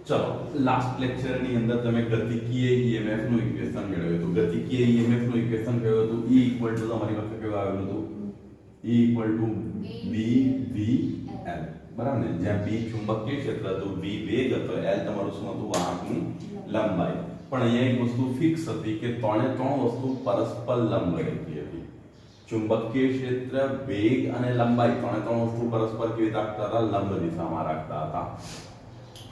चलो last lecture ની અંદર તમે ગતિકીય ઈએમએફ નું ઇક્વેશન મેળવ્યું હતું ગતિકીય ઈએમએફ નું ઇક્વેશન કયું હતું E તમારી પાસે કેવું આવેલું હતું E BVL બરાબર ને જ્યાં B ચુંબકીય ક્ષેત્ર હતું V વેગ હતો L તમારું શું હતું વાહકની લંબાઈ પણ અહીંયા એક વસ્તુ ફિક્સ હતી કે ત્રણે ત્રણ વસ્તુ પરસ્પર લંબ રહેતી હતી ચુંબકીય ક્ષેત્ર વેગ અને લંબાઈ ત્રણે ત્રણ વસ્તુ પરસ્પર કેવી રીતે રાખતા હતા લંબ દિશામાં રાખતા હતા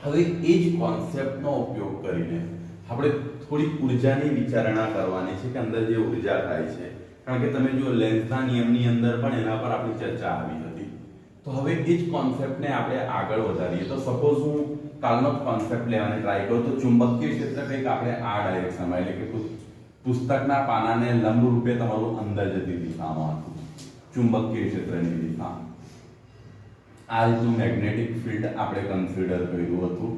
હવે એ જ કોન્સેપ્ટનો ઉપયોગ કરીને આપણે થોડી ઉર્જાની વિચારણા કરવાની છે કે અંદર જે ઉર્જા થાય છે કારણ કે તમે જો લેન્ઝના નિયમની અંદર પણ એના પર આપણી ચર્ચા આવી હતી તો હવે એ જ કોન્સેપ્ટને આપણે આગળ વધારીએ તો સપોઝ હું કાલનો કોન્સેપ્ટ લેવાની ટ્રાય કરું તો ચુંબકીય ક્ષેત્ર કંઈક આપણે આ ડાયરેક્શનમાં એટલે કે પુસ્તકના પાનાને લંબ રૂપે તમારું અંદર જતી દિશામાં હતું ચુંબકીય ક્ષેત્રની દિશા આ રીતનું મેગ્નેટિક ફિલ્ડ આપણે કન્સિડર કર્યું હતું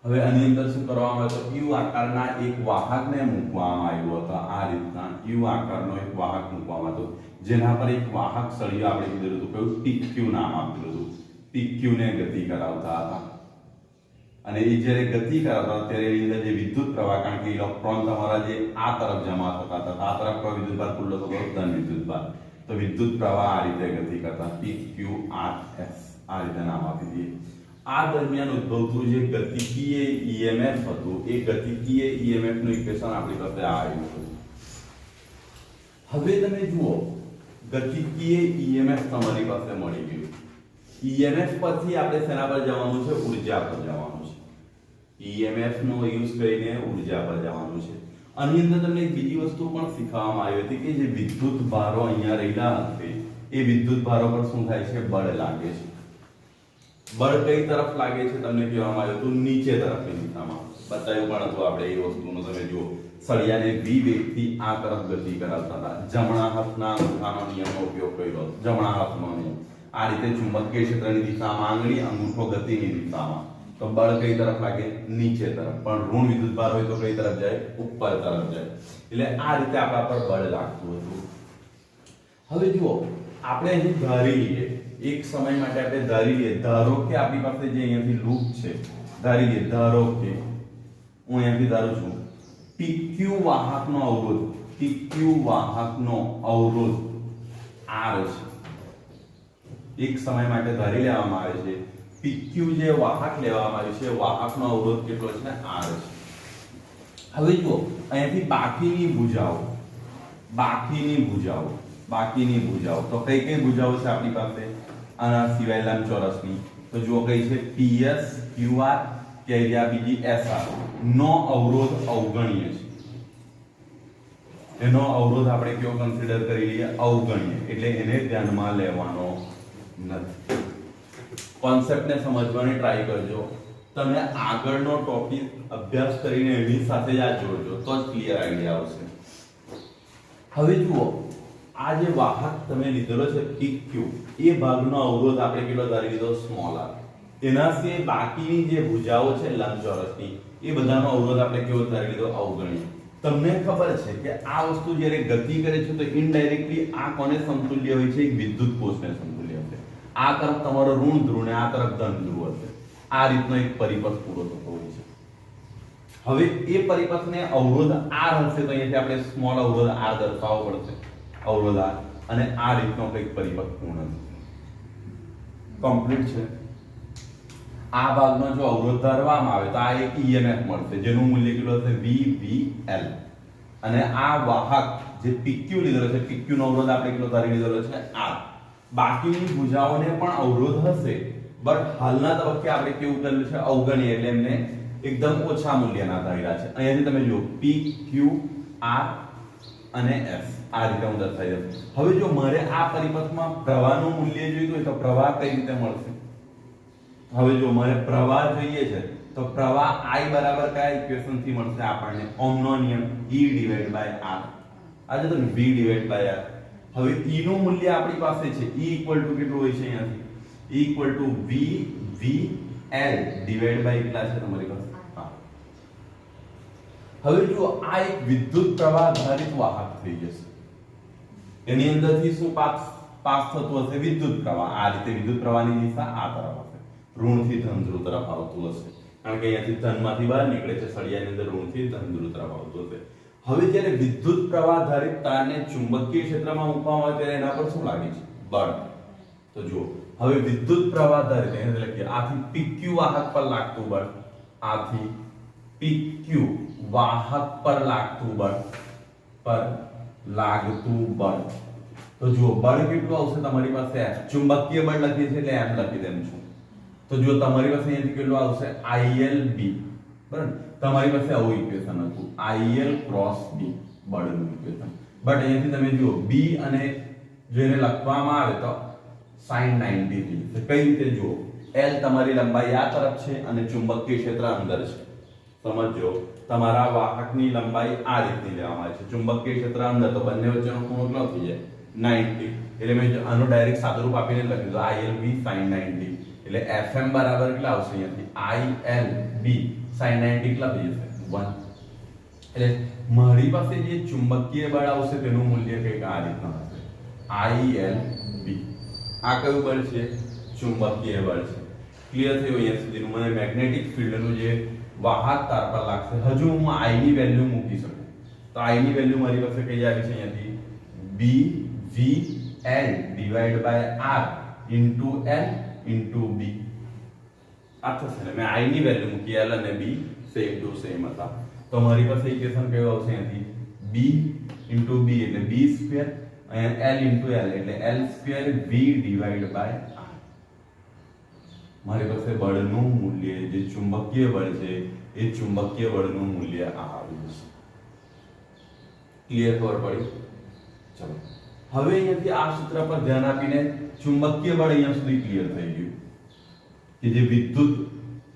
હવે આની અંદર શું કરવામાં આવ્યું તો યુ આકારના એક વાહકને મૂકવામાં આવ્યો હતો આ રીતના યુ આકારનો એક વાહક મૂકવામાં હતો જેના પર એક વાહક સળિયો આપણે કીધું હતું કયું PQ નામ આપેલું હતું PQ ને ગતિ કરાવતા હતા અને એ જ્યારે ગતિ કરાવતા ત્યારે એની અંદર જે વિદ્યુત પ્રવાહ કારણ કે ઇલેક્ટ્રોન તમારા જે આ તરફ જમા થતા હતા આ તરફ વિદ્યુત ભાર ખુલ્લો થતો ધન વિદ્યુત ભાર તો વિદ્યુત પ્રવાહ આ રીતે ગતિ કરતા PQRS આ રીતે નામ આપી દઈએ આ દરમિયાન ઉદ્ભવતું જે ગતિકીય ઈએમએફ હતું એ ગતિકીય ઈએમએફ નું ઇક્વેશન આપણી પાસે આવ્યું હતું હવે તમે જુઓ ગતિકીય ઈએમએફ તમારી પાસે મળી ગયું ઈએમએફ પરથી આપણે શેના પર જવાનું છે ઉર્જા પર જવાનું છે ઈએમએફ નો યુઝ કરીને ઉર્જા પર જવાનું છે આની અંદર તમને એક બીજી વસ્તુ પણ શીખવવામાં આવી હતી કે જે વિદ્યુત ભારો અહીંયા રહેલા હશે એ વિદ્યુત ભારો પર શું થાય છે બળ લાગે છે બળ કઈ તરફ લાગે છે તમને કહેવામાં આવ્યું હતું નીચે તરફની દિશામાં બતાવ્યું પણ હતું આપણે એ વસ્તુનો તમે જુઓ સળિયાને v વેગથી આ તરફ ગતિ કરાવતા હતા જમણા હાથના અંગૂઠાનો નિયમનો ઉપયોગ કર્યો જમણા હાથનો નિયમ આ રીતે ચુંબકીય ક્ષેત્રની દિશામાં આંગળી અંગૂઠો ગતિની દિશામાં તો બળ કઈ તરફ લાગે નીચે તરફ પણ ઋણ વિદ્યુત ભાર હોય તો કઈ તરફ જાય ઉપર તરફ જાય એટલે આ રીતે આપણા પર બળ લાગતું હતું હવે જુઓ આપણે અહીં ધારી લઈએ એક સમય માટે આપણે ધારી લઈએ ધારો કે આપણી પાસે જે અહીંયાથી લૂપ છે ધારી લઈએ ધારો કે હું અહીંયાથી ધારું છું PQ વાહકનો અવરોધ PQ વાહકનો અવરોધ R છે એક સમય માટે ધારી લેવામાં આવે છે PQ જે વાહક લેવામાં આવ્યું છે વાહકનો અવરોધ કેટલો છે R છે હવે જુઓ અહીંયાથી બાકીની ભુજાઓ તો કઈ કઈ ભુજાઓ છે આપણી પાસે આના સિવાય લંબચોરસની તો જુઓ કઈ છે PS QR કે અહીંયા બીજી SR નો અવરોધ અવગણ્ય છે એનો અવરોધ આપણે કેવો કન્સિડર કરી લઈએ અવગણ્ય એટલે એને ધ્યાનમાં લેવાનો નથી કોન્સેપ્ટને સમજવાની ટ્રાય કરજો તમે આગળનો ટોપિક અભ્યાસ કરીને એની સાથે જ આ જોડજો તો જ ક્લિયર આઈડિયા આવશે હવે જુઓ આ જે વાહક તમે લીધેલો છે PQ એ ભાગનો અવરોધ આપણે કેટલો ધારી લીધો સ્મોલ r એના સિવાય બાકીની જે ભુજાઓ છે લંબચોરસની એ બધાનો અવરોધ આપણે કેવો ધારી લીધો અવગણ્ય તમને ખબર છે કે આ વસ્તુ જ્યારે ગતિ કરે છે તો ઇનડાયરેક્ટલી આ કોને સમતુલ્ય હોય છે એક વિદ્યુત કોષને સમતુલ્ય હશે આ તરફ તમારો ઋણ ધ્રુવ ને આ તરફ ધન ધ્રુવ હશે આ રીતનો એક પરિપથ પૂરો થતો હોય છે હવે એ પરિપથને અવરોધ r હશે તો અહીંયાથી આપણે સ્મોલ અવરોધ r દર્શાવવો પડશે અવરોધ r અને આ રીતનો કંઈક પરિપથ પૂર્ણ કમ્પ્લીટ છે આ ભાગનો જો અવરોધ ધારવામાં આવે તો આ એક ઈએમએફ મળશે જેનું મૂલ્ય કેટલું હશે VVL અને આ વાહક જે PQ લીધેલો છે PQ નો અવરોધ આપણે કેટલો ધારી લીધેલો છે R બાકીની ભુજાઓને પણ અવરોધ હશે બટ હાલના તબક્કે આપણે કેવું કરેલું છે અવગણ્ય એટલે એમને એકદમ ઓછા મૂલ્યના ધાર્યા છે અહીંયાથી તમે જુઓ PQ R અને S આ રીતે હું દર્શાવી દઉં હવે જો મારે આ પરિપથમાં પ્રવાહનું મૂલ્ય જોઈતું હોય તો પ્રવાહ કઈ રીતે મળશે હવે જો મારે પ્રવાહ જોઈએ છે તો પ્રવાહ I બરાબર કયા ઇક્વેશન થી મળશે આપણને ઓહમનો નિયમ E/R આજે તો V/R હવે E નું મૂલ્ય આપણી પાસે છે E કેટલું હોય છે અહીંયાથી E VVL ડિવાઇડ બાય કેટલા છે તમારી પાસે હવે જો આ એક વિદ્યુત પ્રવાહ આધારિત વાહક થઈ જશે એની અંદરથી શું પાસ પાસ થતું હશે વિદ્યુત પ્રવાહ, આ રીતે વિદ્યુત પ્રવાહની દિશા આ તરફ હશે, ઋણથી ધન ધ્રુવ તરફ આવતું હશે, કારણ કે અહીંયાથી ધનમાંથી બહાર નીકળે છે, સળિયાની અંદર ઋણથી ધન ધ્રુવ તરફ આવતું હશે. હવે જ્યારે વિદ્યુત પ્રવાહ ધારિત તારને ચુંબકીય ક્ષેત્રમાં મૂકવામાં આવે ત્યારે એના પર શું લાગે છે? બળ. તો જુઓ, હવે વિદ્યુત પ્રવાહ ધારિત એને લખીએ આથી PQ વાહક પર લાગતું બળ, આથી PQ વાહક પર લાગતું બળ, તો જુઓ બળ કેટલું આવશે તમારી પાસે? F. ચુંબકીય બળ લખીએ છીએ એટલે M લખી દેમ છું. તો જો તમારી પાસે અહીંયાથી કેટલું આવશે? ILB. બરાબર, તમારી પાસે આવું ઇક્વેશન હતું, IL ક્રોસ B બળનું ઇક્વેશન. બટ અહીંયાથી તમે જુઓ B અને જેને લખવામાં આવે તો sin 90 થઈ જશે. કઈ રીતે? જુઓ, L તમારી લંબાઈ આ તરફ છે અને ચુંબકીય ક્ષેત્ર અંદર છે. સમજો, તમારા વાહકની લંબાઈ આ રીતની લેવામાં આવે છે, ચુંબકીય ક્ષેત્ર અંદર, તો બંને વચ્ચેનો ખૂણો કેટલો થઈ જાય? 90. એટલે મેં આનું ડાયરેક્ટ સાદુરૂપ આપીને લખી દો, ILB sin 90. એટલે FM બરાબર કેટલા આવશે? અહીંયાથી ILB sin 90 કેટલા થઈ જશે? 1. એટલે મારી પાસે જે ચુંબકીય બળ આવશે તેનું મૂલ્ય કંઈક આ રીતના હશે, ILB. આ કયું બળ છે? ચુંબકીય બળ છે. ક્લિયર થયું અહીંયા સુધીનું? મને મેગ્નેટિક ફિલ્ડનું જે વાહક તાર પર લાગશે, હજુ હું I ની વેલ્યુ મૂકી શકું, તો I ની વેલ્યુ મારી પાસે કઈ આવી છે? અહીંયાથી BVL divide by R into L into B. આ થશે ને, મેં I ની વેલ્યુ મૂકી, L અને B સેમ ટુ સેમ હતા, તો મારી પાસે ઇક્વેશન કયું આવશે? અહીંયાથી B ઇન્ટુ B એટલે B સ્ક્વેર અને L ઇન્ટુ L એટલે L square V divide by R. મારી પાસે બળનું મૂલ્ય, જે ચુંબકીય બળ છે એ ચુંબકીય બળનું મૂલ્ય આ આવ્યું છે. ક્લિયર ખબર પડી? ચલો, હવે અહીંયાથી આ સૂત્ર પર ધ્યાન આપીને ચુંબકીય બળ અહીંયા સુધી ક્લિયર થઈ ગયું કે જે વિદ્યુત,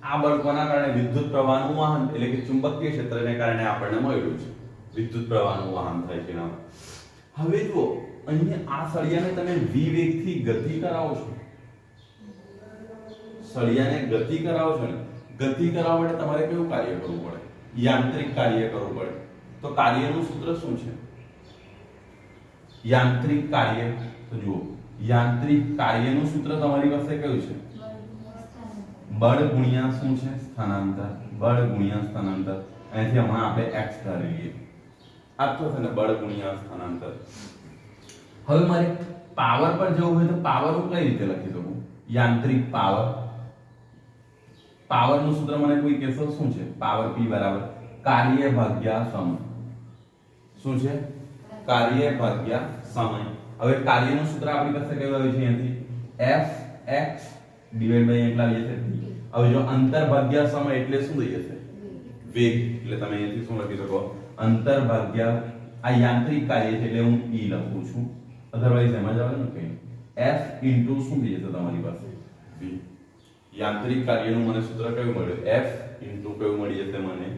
આ બળ કોના કારણે? વિદ્યુત પ્રવાહનું વહન, એટલે કે ચુંબકીય ક્ષેત્રને કારણે આપણને મળ્યું છે, વિદ્યુત પ્રવાહનું વહન થાય છે એના. હવે જુઓ, અહીંયા આ સળિયાને તમે v વેગથી ગતિ કરાવો છો, સળિયાને ગતિ કરાવો છો ને, ગતિ કરાવવા માટે તમારે કયું કાર્ય કરવું પડે? યાંત્રિક કાર્ય કરવું પડે. તો કાર્યનું સૂત્ર શું છે? યાંત્રિક કાર્ય, તો જુઓ, યાંત્રિક કાર્યનું સૂત્ર તમારી પાસે કયું છે? બળ ગુણ્યા શું છે? સ્થાનાંતર. બળ ગુણ્યા સ્થાનાંતર. અહીંથી હમણાં આપણે x ધારી લઈએ, આ તો છે ને બળ ગુણ્યા સ્થાનાંતર. હવે મારે પાવર પર જવું હોય તો પાવર હું કઈ રીતે લખી શકું? યાંત્રિક પાવર. પાવરનું સૂત્ર મને કોઈ કહેશો શું છે? પાવર P બરાબર કાર્ય ભાગ્યા સમય. શું છે? કાર્ય ભાગ્યા સમય. હવે કાર્યનું સૂત્ર આપણી પાસે કયું આવ્યું છે? અહીંયાથી Fx ડિવાઇડ બાય એટલા આવી જશે. હવે જો અંતર ભાગ્યા સમય એટલે શું થઈ જશે? વેગ. એટલે તમે અહીંયાથી શું લખી શકો? અંતર ભાગ્યા, આ યાંત્રિક કાર્ય છે એટલે હું E લખું છું, અધરવાઇઝ એમ જ આવે ને કઈ F ઇન્ટુ શું થઈ જશે તમારી પાસે? V. યાંત્રિક કાર્યનું મને સૂત્ર કયું મળ્યું? F ઇન્ટુ કયું મળી જશે મને?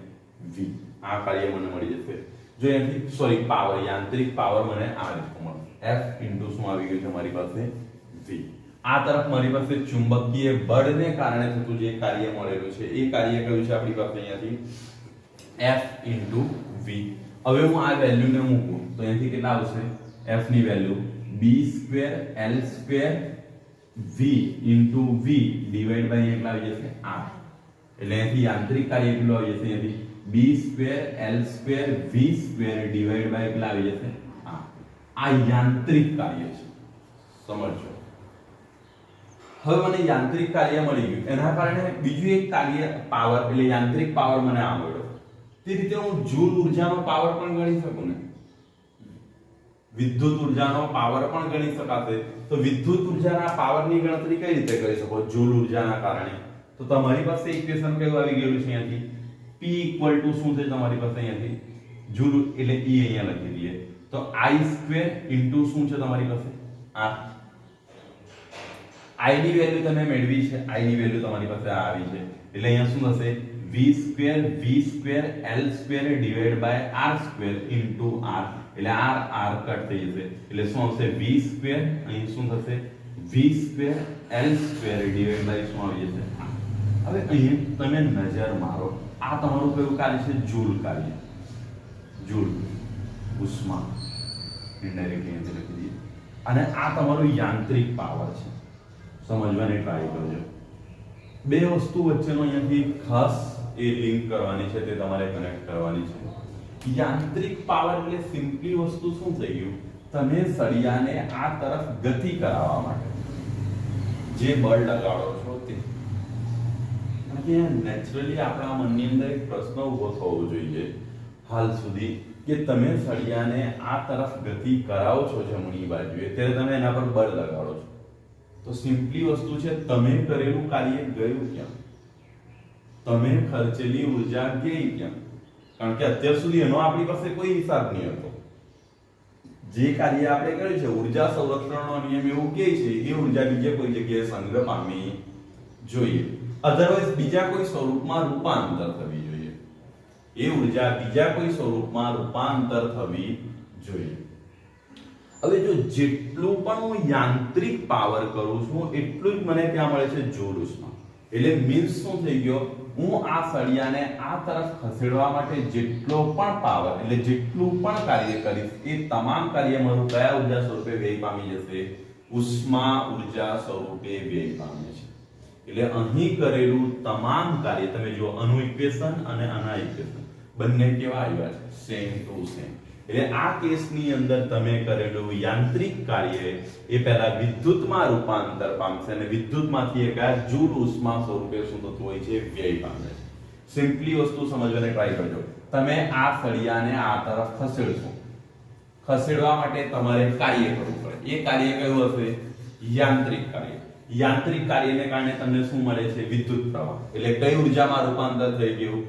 V. આ કાર્ય મને મળી જશે. જો અહીંયાથી સોરી પાવર, યાંત્રિક પાવર મને આ રીતનું મળશે, F ઇન્ટુ શું આવી ગયું છે મારી પાસે? V. આ તરફ મારી પાસે ચુંબકીય બળને કારણે થતું જે કાર્ય મળેલું છે એ કાર્ય કયું છે આપણી પાસે? અહીંયાથી F ઇન્ટુ V. હવે હું આ વેલ્યુને મૂકું તો અહીંયાથી કેટલા આવશે? F ની value B square L square V into V divide by કેટલા આવી જશે? R. એટલે અહીંયાથી યાંત્રિક કાર્ય કેટલું આવી જશે? અહીંયાથી B square L square V square divide by કેટલા આવી જશે? R. આ યાંત્રિક કાર્ય છે, સમજો. હવે મને યાંત્રિક કાર્ય મળી ગયું, એના કારણે બીજું એક કાર્ય પાવર, એટલે યાંત્રિક પાવર મને આ મળ્યો. તે રીતે હું જૂલ ઉર્જાનો પાવર પણ ગણી શકું ને, વિદ્યુત ઉર્જાનો પાવર પણ ગણી શકાશે. તો વિદ્યુત ઉર્જાના પાવરની ગણતરી કઈ રીતે કરી શકો જૂલ ઉર્જાના કારણે? તો તમારી પાસે ઇક્વેશન કેવું આવી ગયેલું છે? અહીંયાથી P ઇક્વલ ટુ શું છે તમારી પાસે? અહીંયાથી જૂલ એટલે E અહીંયા લખી દઈએ તો I સ્ક્વેર ઇન્ટુ શું છે તમારી પાસે? R. I ની વેલ્યુ તમે મેળવી છે, I ની વેલ્યુ તમારી પાસે આ આવી છે, એટલે અહીંયા શું થશે? V square L square divide by R square into R. એટલે R કટ થઈ જશે, એટલે શું આવશે? V સ્ક્વેર, અહીં શું થશે? V square L square divide by શું આવી જશે? હવે અહીં તમે નજર મારો, આ તમારું કયું કાર્ય છે? જૂલ કાર્ય. જૂલ ઉષ્મા ઇનડાયરેક્ટલી અહીં લખી દઈએ અને આ તમારું યાંત્રિક પાવર છે. સમજવાની ટ્રાય કરજો. બે વસ્તુ વચ્ચેનો અહીંયાથી ખાસ એ લિંક કરવાની છે, તે તમારે કનેક્ટ કરવાની છે. યાંત્રિક પાવર એટલે સિમ્પલી વસ્તુ શું થઈ ગયું, તમે સળિયાને આ તરફ ગતિ કરાવવા માટે જે બળ લગાડો છો તે. નેચરલી આપણા મનની અંદર એક પ્રશ્ન ઉભો થવો જોઈએ હાલ સુધી કે તમે સળિયાને આ તરફ ગતિ કરાવો છો જમણી બાજુએ, ત્યારે તમે એના પર બળ લગાડો છો. તો સિમ્પલી વસ્તુ છે, તમે કરેલું કાર્ય ગયું ક્યાં, તમે ખર્ચેલી ઉર્જા ગઈ ક્યાં? કારણ કે અત્યાર સુધી એનો આપણી પાસે કોઈ હિસાબ નહીં હતો. જે કાર્ય આપણે કર્યું છે, ઉર્જા સંરક્ષણનો નિયમ એવું કહે છે, એ ઉર્જા બીજે કોઈ જગ્યાએ સંગ્રહ પામવી જોઈએ, અધરવાઇઝ બીજા કોઈ સ્વરૂપમાં રૂપાંતર થવી જોઈએ. એ ઉર્જા બીજા કોઈ સ્વરૂપમાં રૂપાંતર થવી જોઈએ. હવે જો જેટલું પણ હું યાંત્રિક પાવર કરું છું એટલું જ મને ત્યાં મળે છે જોડ ઉષ્મા. એટલે મીન્સ શું થઈ ગયો, હું આ સળિયાને આ તરફ ખસેડવા માટે જેટલો પણ પાવર એટલે જેટલું પણ કાર્ય કરીશ એ તમામ કાર્ય મારું કયા ઉર્જા સ્વરૂપે વ્યય પામી જશે? ઉષ્મા ઉર્જા સ્વરૂપે વ્યય પામે છે. એટલે અહીં કરેલું તમામ કાર્ય તમે જો આનું ઇક્વેશન અને આના ઇક્વેશન બંને કેવા આવ્યા છે? Same to same. એટલે આ કેસની અંદર તમે કરેલું યાંત્રિક કાર્ય એ પહેલા વિદ્યુતમાં રૂપાંતર પામશે અને વિદ્યુતમાંથી એ કયા જૂલ ઉષ્મા સ્વરૂપે શું થતું હોય છે? વ્યય પામે છે. સિમ્પલી વસ્તુ સમજવાની ટ્રાય કરજો. તમે આ સળિયાને આ તરફ ખસેડશો, ખસેડવા માટે તમારે કાર્ય કરવું પડે. એ કાર્ય કયું હશે? યાંત્રિક કાર્ય. યાંત્રિક કાર્યને કારણે તમને શું મળે છે? વિદ્યુત પ્રવાહ. એટલે કઈ ઉર્જામાં રૂપાંતર થઈ ગયું?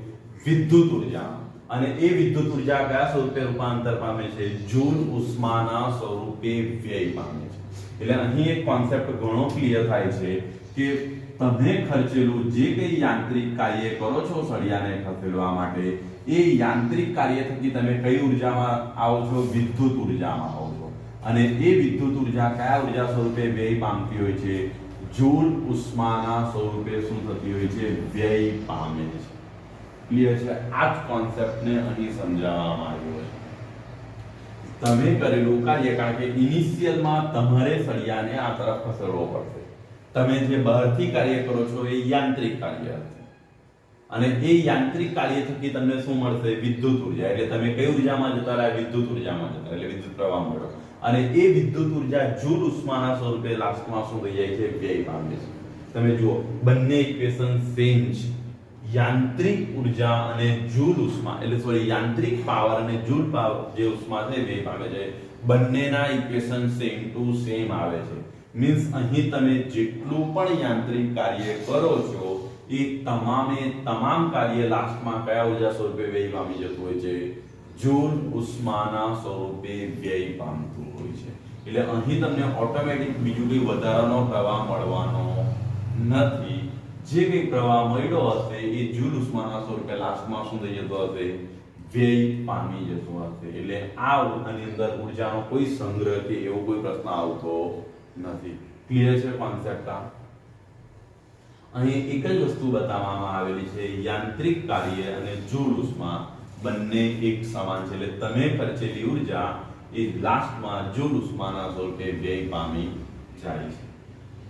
વિદ્યુત ઉર્જામાં. અને એ વિદ્યુત ઉર્જા કયા સ્વરૂપે રૂપાંતર પામે છે? જૂલ ઉષ્માના સ્વરૂપે વ્યય પામે છે. એટલે અહીં એક કોન્સેપ્ટ ઘણો ક્લિયર થાય છે કે તમે ખર્ચેલું જે કંઈ યાંત્રિક કાર્ય કરો છો સળિયાને ખસેડવા માટે, એ યાંત્રિક કાર્ય થકી તમે કઈ ઉર્જામાં આવો છો? વિદ્યુત ઉર્જામાં આવો છો. અને એ વિદ્યુત ઉર્જા કયા ઉર્જા સ્વરૂપે વ્યય પામતી હોય છે? જૂલ ઉષ્માના સ્વરૂપે શું થતી હોય છે? વ્યય પામે છે. ક્લિયર છે? આ જ કોન્સેપ્ટને અહીં સમજાવવામાં આવ્યો છે. તમે કરેલું કાર્ય, કારણ કે ઇનિશિયલમાં તમારે સળિયાને આ તરફ ખસેડવો પડશે. તમે જે બહારથી કાર્ય કરો છો એ યાંત્રિક કાર્ય હશે અને એ યાંત્રિક કાર્ય થકી તમને શું મળશે? વિદ્યુત ઉર્જા. એટલે તમે કઈ ઉર્જામાં જતા રહ્યા? વિદ્યુત ઉર્જામાં જતા, એટલે વિદ્યુત પ્રવાહ મળ્યો. અને એ વિદ્યુત ઉર્જા જૂલ ઉષ્માના સ્વરૂપે લાસ્ટમાં શું થઈ જાય છે? વ્યય પામે છે. તમે જુઓ, બંને ઇક્વેશન સેમ છે. યાંત્રિક ઉર્જા અને જૂલ ઉષ્મા, એટલે સોરી યાંત્રિક પાવર અને જૂલ પાવર જે ઉષ્મા છે વ્યય પામે છે, બંનેના ઇક્વેશન સેમ ટુ સેમ આવે છે. મીન્સ અહીં તમે જેટલું પણ યાંત્રિક કાર્ય કરો છો એ તમામે તમામ કાર્ય લાસ્ટમાં કયા ઉર્જા સ્વરૂપે વ્યય પામી જતું હોય છે? જૂલ ઉષ્માના સ્વરૂપે વ્યય પામતું હોય છે. એટલે અહીં તમને ઓટોમેટિક બીજું કોઈ વધારાનો પ્રવાહ મળવાનો નથી. જે કંઈ પ્રવાહ મળ્યો હશે એ જૂલ ઉષ્માના સ્વરૂપે લાસ્ટમાં શું થઈ જતો હશે? વ્યય પામી જતો હશે. એટલે આની અંદર ઉર્જાનો કોઈ સંગ્રહ કે એવો કોઈ પ્રશ્ન આવતો નથી. ક્લિયર છે કોન્સેપ્ટ? અહીં એક જ વસ્તુ બતાવવામાં આવેલી છે, યાંત્રિક કાર્ય અને જૂલ ઉષ્મા બંને એક સમાન છે. એટલે તમે ખર્ચેલી ઉર્જા એ લાસ્ટમાં જૂલ ઉષ્માના સ્વરૂપે વ્યય પામી જાય છે.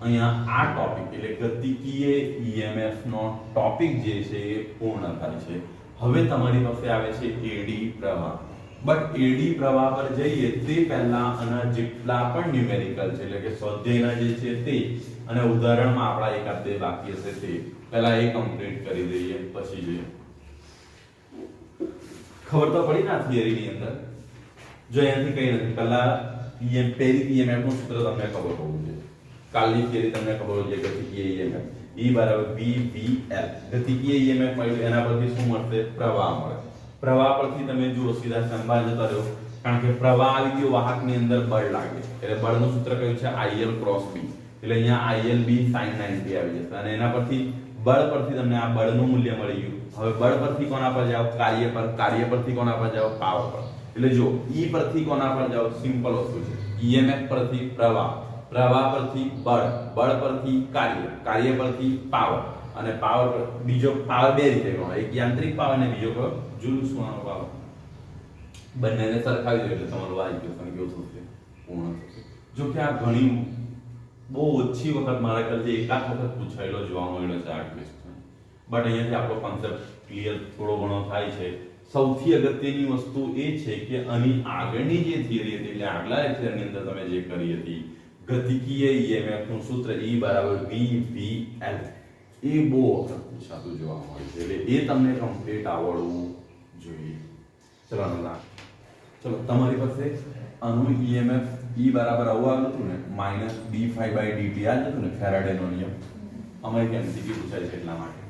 અહીંયા આ ટોપિક એટલે ગતિકીય ઈએમએફ નો ટોપિક જે છે એ પૂર્ણ થાય છે. હવે તમારી પાસે આવે છે એડી પ્રવાહ. બટ એડી પ્રવાહ પર જઈએ તે પહેલા આના જેટલા પણ ન્યુમેરિકલ છે એટલે કે સ્વાધ્યાયના જે છે તે અને ઉદાહરણમાં આપણા એકાદ બે બાકી હશે તે પહેલા એ કમ્પ્લીટ કરી દઈએ, પછી જોઈએ. ખબર તો પડી ને થિયરીની અંદર? જો એનાથી કઈ નથી, પહેલા પહેલી ઈએમએફ નું સૂત્ર તમને ખબર હોવું જોઈએ. કાલની થિયરી તમને ખબર હોય છે ગતિકીય ઈએમએફ E = VVL. ગતિકીય ઈએમએફ મળ્યું એના પરથી શું મળશે? પ્રવાહ મળે. પ્રવાહ પરથી તમે જુઓ સીધા સંભાળ જતા રહો, કારણ કે પ્રવાહ આવી ગયો વાહકની અંદર બળ લાગે એટલે બળનું સૂત્ર કયું છે? IL × B. એટલે અહીંયા IL B sin 90 આવી જશે અને એના પરથી બળ પરથી તમને આ બળનું મૂલ્ય મળી ગયું. હવે બળ પરથી કોના પર જાઓ? કાર્ય પર. કાર્ય પરથી કોના પર જાઓ? પાવર પર. એટલે જો E પરથી કોના પર જાઓ? સિમ્પલ વસ્તુ છે. EMF પરથી પ્રવાહ, પ્રવાહ પરથી બળ, બળ પરથી કાર્ય, કાર્ય પરથી પાવર અને પાવર બીજો પાવર બે રીતે ગણો, એક યાંત્રિક પાવર અને બીજો કયો? જૂલ ઉષ્માનો પાવર. બંનેને સરખાવી દો એટલે તમારું આ ઇક્વેશન કેવું થશે? પૂર્ણ થશે. જો કે આ ઘણી બહુ ઓછી વખત મારા ખ્યાલથી એકાદ વખત પૂછાયેલો જોવા મળ્યો છે આ ક્વેશ્ચન, બટ અહીંયાથી આપણો કોન્સેપ્ટ ક્લિયર થોડો ઘણો થાય છે. સૌથી અગત્યની વસ્તુ એ છે કે આની આગળની જે થિયરી હતી, એટલે આગલા લેક્ચરની અંદર તમે જે કરી હતી ગતિકીય ઈએમએફ નું સૂત્ર E = VVL, એ બહુ વખત પૂછાતું જોવા મળે છે, એટલે એ તમને કમ્પ્લીટ આવડવું જોઈએ. ચલો તમારી પાસે આનું ઈએમએફ E બરાબર આવું આવ્યું હતું ને -d∅dt આ જ હતું ને ફેરાડેનો નિયમ. અમારે કે એમસીક્યુ પૂછાય છે એટલા માટે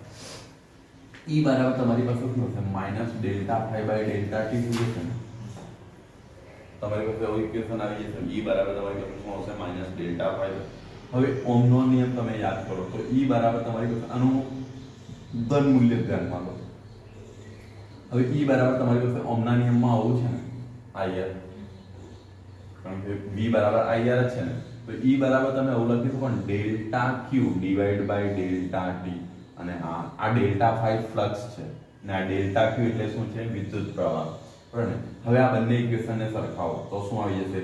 E બરાબર તમારી પાસે શું હશે -ΔΦ/Δt થઈ જશે ને. તમારી પાસે એવું ઇક્વેશન આવી જશે E બરાબર તમારી પાસે શું હશે -ΔΦ. હવે ઓહમનો નિયમ તમે યાદ કરો તો E બરાબર તમારી પાસે આનું ધન મૂલ્ય ધ્યાનમાં લો. હવે E બરાબર તમારી પાસે ઓહમના નિયમમાં આવું છે ને IR, કારણ કે V બરાબર IR જ છે ને, તો E બરાબર તમે એવું લખી શકો ને ΔQ/ΔT, અને આ ΔΦ ફ્લક્સ છે ને આ ΔQ એટલે શું છે વિદ્યુત પ્રવાહ, બરાબર ને. હવે આ બંને ઇક્વેશનને સરખાવો તો શું આવી જશે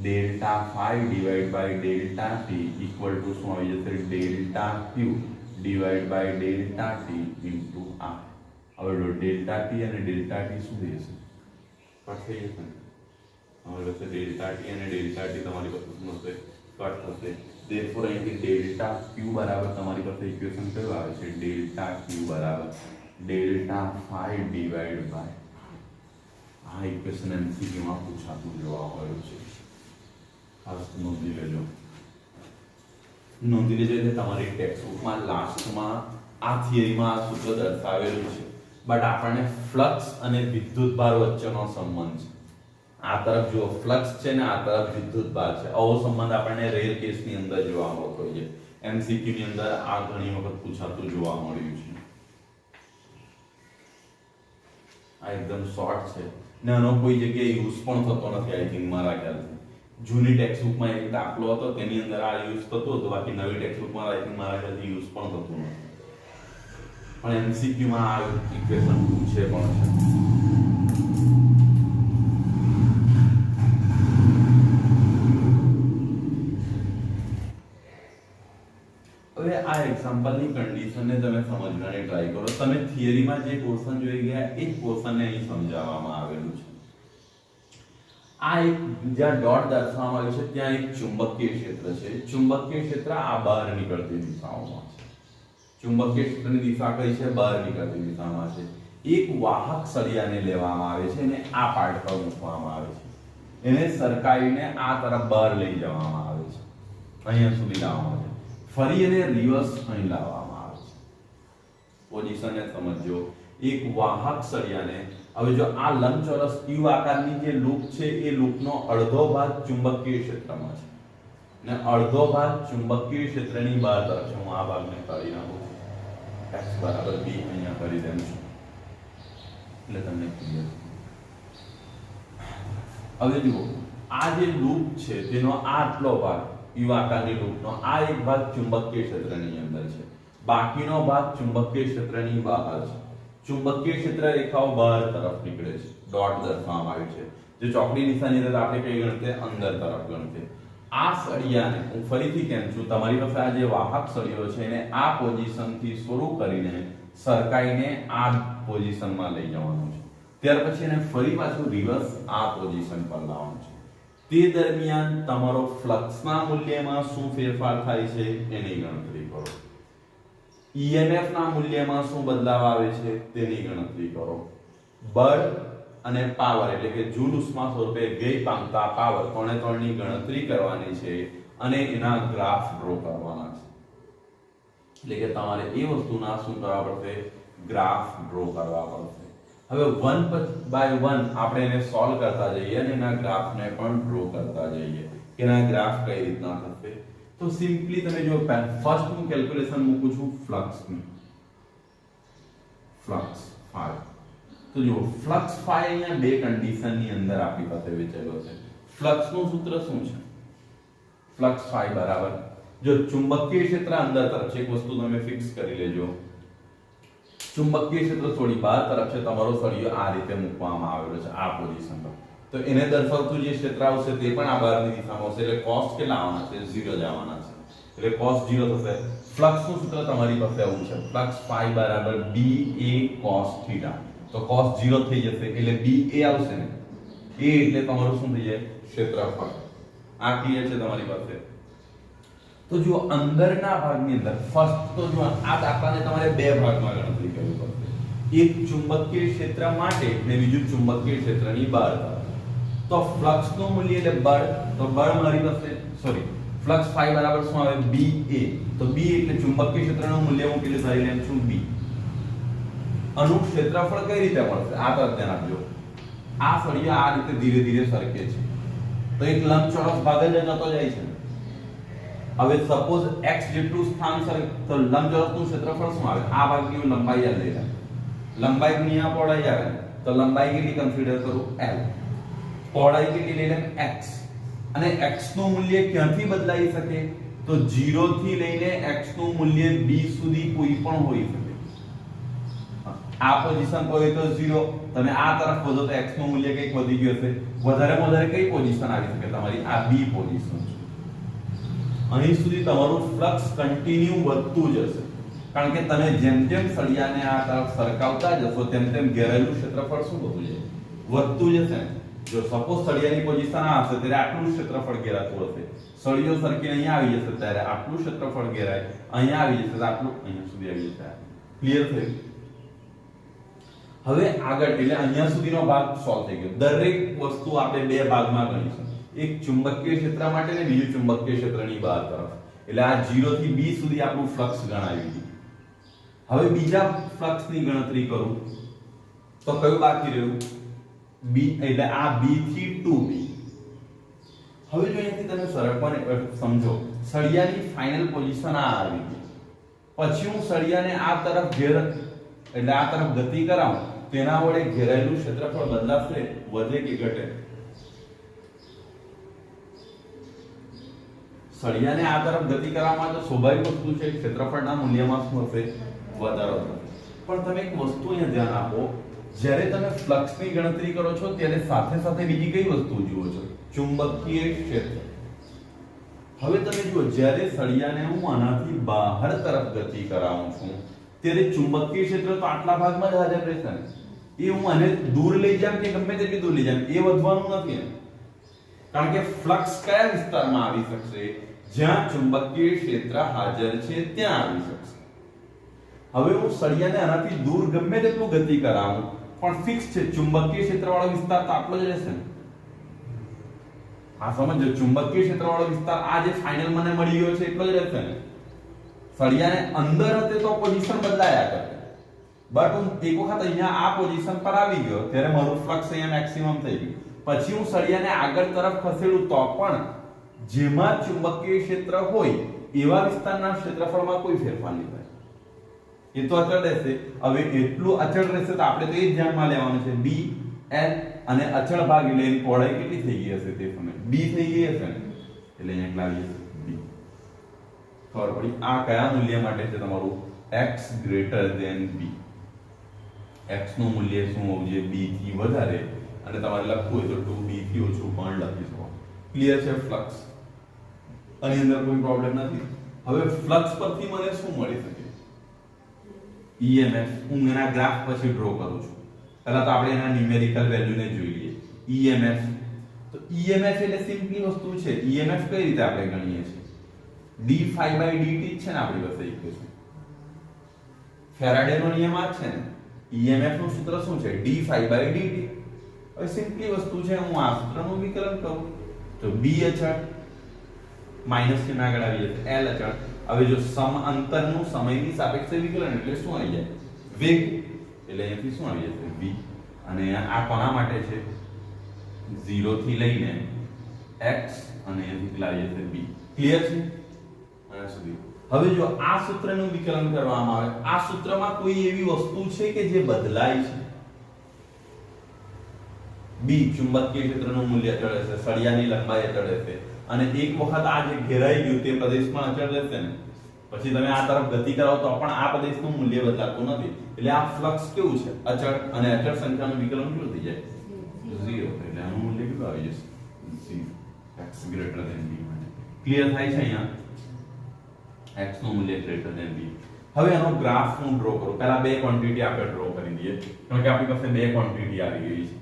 ΔΦ/ΔT ઇક્વલ ટુ શું આવી જશે ΔQ/ΔT ઇન્ટુ R. હવે ΔT અને ΔT શું થઈ જશે કટ થઈ જશે ને. હવે ΔT અને ΔT તમારી પાસે શું હશે કટ થશે. therefore અહીંથી ΔQ બરાબર તમારી પાસે ઇક્વેશન કયું આવે છે ΔQ બરાબર ΔΦ/, આ ઇક્વેશન એમસીક્યુ માં પૂછાતું જોવા મળ્યું છે. ખાસ નોંધી લેજો એટલે તમારી ટેક્સ્ટબુકમાં લાસ્ટમાં આ થિયરીમાં આ સૂત્ર દર્શાવેલું છે, બટ આપણને ફ્લક્સ અને વિદ્યુતભાર વચ્ચેનો સંબંધ છે. આ તરફ જુઓ ફ્લક્સ છે ને આ તરફ વિદ્યુતભાર છે, આવો સંબંધ આપણને રેર કેસની અંદર જોવા મળતો હોય છે. એમસીક્યુ ની અંદર આ ઘણી વખત પૂછાતું જોવા મળ્યું છે. આ એકદમ શોર્ટ છે ને આનો કોઈ જગ્યાએ યુઝ પણ થતો નથી. આઈ થિંક મારા ખ્યાલથી જૂની ટેક્સ્ટબુકમાં એક દાખલો હતો તેની અંદર આ યુઝ થતો હતો, બાકી નવી ટેક્સ્ટબુકમાં આઈ થિંક મારા ખ્યાલથી યુઝ પણ થતું નથી. પણ એમસીક્યુ માં આ ઇક્વેશન પૂછે પણ છે. હવે આ એક્ઝામ્પલની કન્ડિશનને તમે સમજવાની ટ્રાય કરો. તમે થિયરીમાં જે પોર્શન જોઈ ગયા એ જ પોર્શનને અહીં સમજાવવામાં આવેલું છે. આ એક જ્યાં ડોટ દર્શાવવામાં આવ્યું છે ત્યાં એક ચુંબકીય ક્ષેત્ર છે. ચુંબકીય ક્ષેત્ર આ બહાર નીકળતી દિશાઓમાં છે. ચુંબકીય ક્ષેત્રની દિશા કઈ છે બહાર નીકળતી દિશામાં છે. એક વાહક સળિયાને લેવામાં આવે છે અને આ પાર્ટ પર મૂકવામાં આવે છે. એને સરકાવીને આ તરફ બહાર લઈ જવામાં આવે છે, અહીંયા સુધી લાવવામાં આવે છે. ફરી એને રિવર્સ અહીં લાવવામાં આવે છે. પોઝિશનને સમજો. એક વાહક સળિયાને, હવે જો આ લંબચોરસ ક્યુ આકારની જે લૂપ છે એ લૂપનો અડધો ભાગ ચુંબકીય ક્ષેત્રમાં છે ને અડધો ભાગ ચુંબકીય ક્ષેત્રની બહાર તરફ છે. હું આ ભાગને કાઢી નાખું છું, x = b અહીંયા કરી દઉં છું એટલે તમને ક્લિયર. હવે જુઓ આ જે લૂપ છે તેનો આટલો ભાગ યુ આકારની લૂપનો આ એક ભાગ ચુંબકીય ક્ષેત્રની અંદર છે, બાકીનો ભાગ ચુંબકીય ક્ષેત્રની બહાર છે. ચુંબકીય ક્ષેત્ર રેખાઓ બહાર તરફ નીકળે છે, ડોટ દર્શાવવામાં આવ્યું છે. જે ચોકડી નિશાની અંદર આપણે કઈ ગણતે અંદર તરફ ગણતે. આ સળિયાને હું ફરીથી કેમ છું, તમારી પાસે આ જે વાહક સળિયો છે એને આ પોઝિશનથી શરૂ કરીને સરકાઈને આ પોઝિશનમાં લઈ જવાનું છે. ત્યાર પછી એને ફરી પાછું રિવર્સ આ પોઝિશન પર લાવવાનું છે. તે દરમિયાન તમારો ફ્લક્સના મૂલ્યમાં શું ફેરફાર થાય છે એની ગણતરી કરો. ઈએમએફ ના મૂલ્યમાં શું બદલાવ આવે છે તેની ગણતરી કરો. બળ અને પાવર એટલે કે જૂલ ઉષ્મા સ્વરૂપે વ્યય પામતા પાવર ત્રણે ત્રણની ગણતરી કરવાની છે અને એના ગ્રાફ ડ્રો કરવાના છે. એટલે કે તમારે એ વસ્તુના શું કરવા પડશે ગ્રાફ ડ્રો કરવા પડશે. હવે 1 બાય 1 આપણે એને સોલ્વ કરતા જઈએ અને એના ગ્રાફને પણ ડ્રો કરતા જઈએ કે એના ગ્રાફ કઈ રીતના થશે. તો સિમ્પલી તમે જો ફર્સ્ટ હું કેલ્ક્યુલેશન મૂકું છું ફ્લક્સની, ફ્લક્સ ફાઈ. તો જો ફ્લક્સ ફાઈ અહીંયા બે કન્ડિશનની અંદર આપણી પાસે વેચેલો છે. ફ્લક્સનું સૂત્ર શું છે? ફ્લક્સ ફાઈ બરાબર, જો ચુંબકીય ક્ષેત્ર અંદર તરફ છે, એક વસ્તુ તમે ફિક્સ કરી લેજો, ચુંબકીય ક્ષેત્ર થોડી બહાર તરફ છે, તમારો સળિયો આ રીતે મૂકવામાં આવેલો છે આ પોઝિશન પર. તો એને દર્શાવતું જે ક્ષેત્ર આવશે તે પણ આ બહારની દિશામાં આવશે એટલે cos કેટલા આવવાના છે 0 જ આવવાના છે એટલે cos 0 થશે ફ્લક્સ નું સૂત્ર તમારી પાસે આવું છે ફ્લક્સ phi બરાબર ba cos θ તો cos 0 થઈ જશે એટલે ba આવશે ને a એટલે તમારું શું થઈ જાય ક્ષેત્રફળ આ ક્લિયર છે તમારી પાસે તો જો અંદરના ભાગની અંદર ફર્સ્ટ તો જો આ દાખલાને તમારે બે ભાગમાં ગણતરી કરવી પડશે એક ચુંબકીય ક્ષેત્ર માટે અને બીજું ચુંબકીય ક્ષેત્રની બહાર તો ફ્લક્સ નું મૂલ્ય એટલે બળ તો બળ મારી પાસે સોરી ફ્લક્સ phi બરાબર શું આવે ba તો b એટલે ચુંબકીય ક્ષેત્રનું મૂલ્ય હું કેટલું ધારી લેમ છું b અનુ ક્ષેત્રફળ કઈ રીતે મળશે આ તરફ ધ્યાન આપજો આ સળિયો આ રીતે ધીરે ધીરે સરકે છે તો એક લંબચોરસ ભાગ જ જતો જાય છે હવે સપોઝ x જેટલું સ્થાન સરકે તો લંબચોરસનું ક્ષેત્રફળ શું આવે આ ભાગની લંબાઈ આ લઈ લે લંબાઈ ગુણ્યા પહોળાઈ આવે તો લંબાઈ કેટલી કન્સિડર કરું l પહોળાઈ કેટલી લઈ લેમ x અને x નું મૂલ્ય ક્યાંથી બદલાઈ શકે તો 0 થી લઈને x નું મૂલ્ય b સુધી કોઈ પણ હોઈ શકે આ પોઝિશન પર હોય તો 0 તમે આ તરફ વધો તો x નું મૂલ્ય કંઈક વધી ગયું હશે વધારેમાં વધારે કઈ પોઝિશન આવી શકે તમારી આ b પોઝિશન છે અહીં સુધી તમારું ફ્લક્સ કન્ટિન્યુ વધતું જશે કારણ કે તમે જેમ જેમ સળિયાને આ તરફ સરકાવતા જશો તેમ તેમ ઘેરાયેલું ક્ષેત્રફળ શું વધતું જાય વધતું જશે જો સપોઝ સળિયાની પોઝિશન આ હશે ત્યારે આટલું ક્ષેત્રફળ ઘેરાતું હશે સળિયો સરકીને અહીંયા આવી જશે ત્યારે આટલું ક્ષેત્રફળ ઘેરાય અહીંયા આવી જશે આટલું અહીંયા સુધી આવી જશે ક્લિયર થયું હવે આગળ એટલે અહીંયા સુધીનો ભાગ સોલ્વ થઈ ગયો દરેક વસ્તુ આપણે બે ભાગમાં ગણીશું એક ચુંબકીય ક્ષેત્ર માટે ને બીજું ચુંબકીય ક્ષેત્રની બહાર તરફ એટલે આ 0 થી b સુધી આપણું ફ્લક્સ ગણાવી દીધું હવે બીજા ફ્લક્સની ગણતરી કરું તો કયું બાકી રહ્યું b એટલે આ b થી 2b હવે જો અહીંથી તમે સરળપણે સમજો સળિયાની ફાઇનલ પોઝિશન આ આવી ગઈ પછી હું સળિયાને આ તરફ એટલે આ તરફ ગતિ કરાવું તેના વડે ઘેરાયેલું ક્ષેત્રફળ બદલાશે વધે કે ઘટે સળિયાને આ તરફ ગતિ કરવામાં તો સ્વાભાવિક વસ્તુ છે ક્ષેત્રફળના મૂલ્યમાં શું હશે વધારો થશે પણ તમે એક વસ્તુ અહીંયા ધ્યાન આપો જ્યારે તમે ફ્લક્સની ગણતરી કરો છો ત્યારે સાથે સાથે બીજી કઈ વસ્તુ જુઓ છો ચુંબકીય ક્ષેત્ર હવે તમે જુઓ જ્યારે સળિયાને હું આનાથી બહાર તરફ ગતિ કરાવું છું ત્યારે ચુંબકીય ક્ષેત્ર તો આટલા ભાગમાં જ હાજર રહેશે ને એ હું આને દૂર લઈ જામ કે ગમે તેટલી દૂર લઈ જામ એ વધવાનું નથી કારણ કે ફ્લક્સ કયા વિસ્તારમાં આવી શકશે જ્યાં ચુંબકીય ક્ષેત્ર હાજર છે ત્યાં આવી શકશે હવે હું સળિયાને આનાથી દૂર ગમે તેટલું ગતિ કરાવું પણ ફિક્સ છે ચુંબકીય ક્ષેત્રવાળો વિસ્તાર તો આટલો જ રહેશે ને આ સમજો ચુંબકીય ક્ષેત્રવાળો વિસ્તાર આ જે ફાઇનલ મને મળી ગયો છે એટલો જ રહેશે ને સળિયાને અંદર હતે તો પોઝિશન બદલાયા કરે બટ હું એક વખત અહીંયા આ પોઝિશન પર આવી ગયો ત્યારે મારું ફ્લક્સ અહીંયા મેક્સિમમ થઈ ગયું પછી હું સળિયાને આગળ તરફ ખસેડું તો પણ જેમાં ચુંબકીય ક્ષેત્ર હોય એવા વિસ્તારના ક્ષેત્રફળમાં કોઈ ફેરફાર નહીં થાય એ તો અચળ રહેશે હવે એટલું અચળ રહેશે તો આપણે તો એ જ ધ્યાનમાં લેવાનું છે b l અને અચળ ભાગ એટલે એની પહોળાઈ કેટલી થઈ ગઈ હશે તે સમયે b થઈ ગઈ હશે ને એટલે અહીંયા લાવીએ b ખબર પડી આ કયા મૂલ્ય માટે છે તમારું x greater than b x નું મૂલ્ય શું હોવું જોઈએ b થી વધારે અને તમારે લખવું હોય તો 2b થી ઓછું પણ લખી શકો ક્લિયર છે ફ્લક્સ આની અંદર કોઈ પ્રોબ્લેમ નથી હવે ફ્લક્સ પરથી મને શું મળી શકે EMF હું એના ગ્રાફ પછી ડ્રો કરું છું પહેલા તો આપણે એના ન્યુમેરિકલ વેલ્યુને જોઈએ EMF તો EMF એટલે સિમ્પલી વસ્તુ છે EMF કઈ રીતે આપણે ગણીએ છીએ d phi by dt છે ને આપણી પાસે ઇક્વેશન ફેરાડે નો નિયમ આ છે ને EMF નું સૂત્ર શું છે d phi by dt હવે સિમ્પલી વસ્તુ છે હું આ સૂત્રનું વિકલન કરું તો b અચળ માઈનસ ચિહ્ન આગળ આવી જશે l અચળ હવે જો સમ અંતરનું સમયની સાપેક્ષે વિકલન એટલે શું આવી જાય વેગ એટલે અહીંથી શું આવી જશે v અને આ કોના માટે છે 0 થી લઈને x અને અહીંથી લાવી જશે b ક્લિયર છે આના સુધી હવે જો આ સૂત્રનું વિકલન કરવામાં આવે આ સૂત્રમાં કોઈ એવી વસ્તુ છે કે જે બદલાય છે b ચુંબકીય ક્ષેત્રનું મૂલ્ય અચળ રહેશે સળિયાની લંબાઈ અચળ રહેશે અને એક વખત આ જે ઘેરાઈ ગયું તે પ્રદેશમાં અચળ રહેશે ને પછી તમે આ તરફ ગતિ કરાવો તો પણ આ પ્રદેશનું મૂલ્ય બદલાતું નથી એટલે આ ફ્લક્સ કેવું છે અચળ અને અચળ સંખ્યાનું વિકલન કેવું થઈ જાય 0 એટલે આનું મૂલ્ય કેટલું આવી જશે 0 x ગ્રેટર ધેન b માટે ક્લિયર થાય છે અહીંયા x નું મૂલ્ય ગ્રેટર ધેન b હવે આનો ગ્રાફ હું ડ્રો કરું પહેલા બે ક્વોન્ટિટી આપણે ડ્રો કરી દઈએ કારણ કે આપણી પાસે બે ક્વોન્ટિટી આવી ગઈ છે